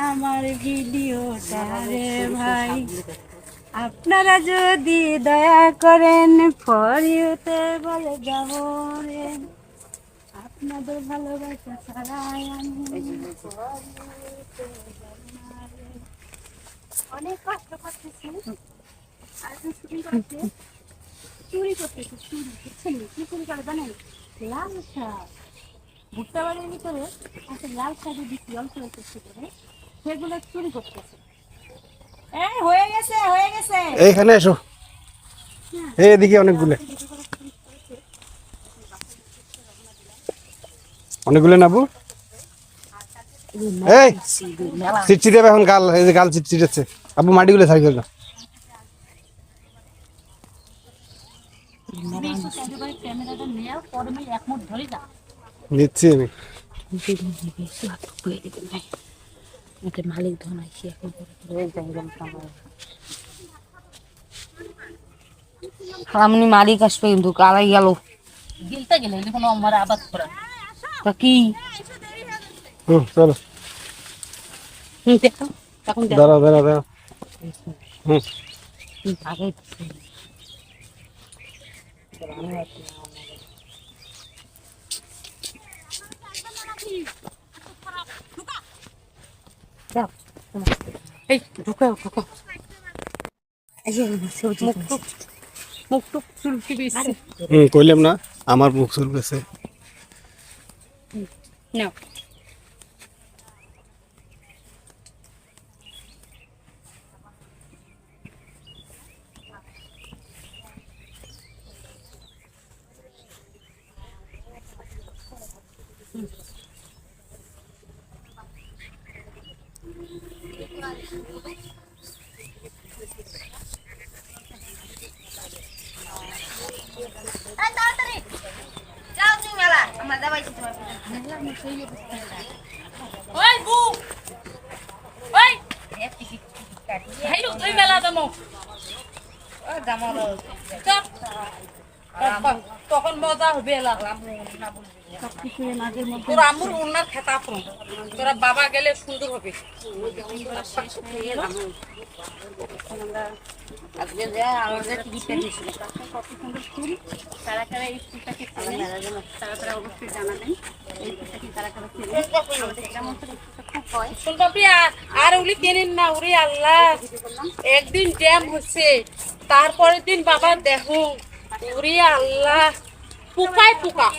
আমার ভিডিওটা রে ভাই, আপনারা যদি দয়া করেন ফর ইউতে বলে যাব রে, আপনাদের ভালোবাসা ছাড়াই আমি for you তে যাব না রে। অনেক কষ্ট করতেছি আর চুরি করতে, চুরি করতেছি, চুরি বুঝছেন কি চুরি করে জানেন? লাল শাক, ভুট্টা বাড়ির ভিতরে একটা লাল শাড়ি দিচ্ছি অল্প একটু করে, সেগুলো চুরি করতেছে। এই হয়ে গেছে, হয়ে গেছে। এইখানে এসো, এদিকে অনেকগুলো অনেকগুলো নাবু। এই চিটচিটে এখন গাল, এই যে গাল চিটচিটেছে। আবু মাটিগুলো ছাড়ি ফেললো। ক্যামেরাটা নিয়ে পরে এক মুঠ ধরে যা নিচ্ছি আমি। মালিক ধনাইছি এখন আমনি মালিক আসবে কিন্তু কালাই গেল গিলতে গেলে এখন আমার আবাদ করা তা কি চলো দেখো তখন দাঁড়াও দাঁড়াও দাঁড়াও। আগে এই ঢুকাও ঢুকাও মুখ টুক চুলকি বেশি কইলাম না আমার মুখ চুলকেছে। নাও ওই বু ওই ভাইলু তুই মেলা জানো তখন মজা হবে এলা তোর আমুর উন্নার খেতা তোরা বাবা গেলে সুন্দর হবে। কারা কারা এই ফুলটাকে তারা তারা অবশ্যই জানাবেন এই ফুলটাকে কারা কারা আর উলি কেনেন না উরি আল্লাহ একদিন ড্যাম হচ্ছে তারপরের দিন বাবা দেহ উরি আল্লাহ পোকায় পোকা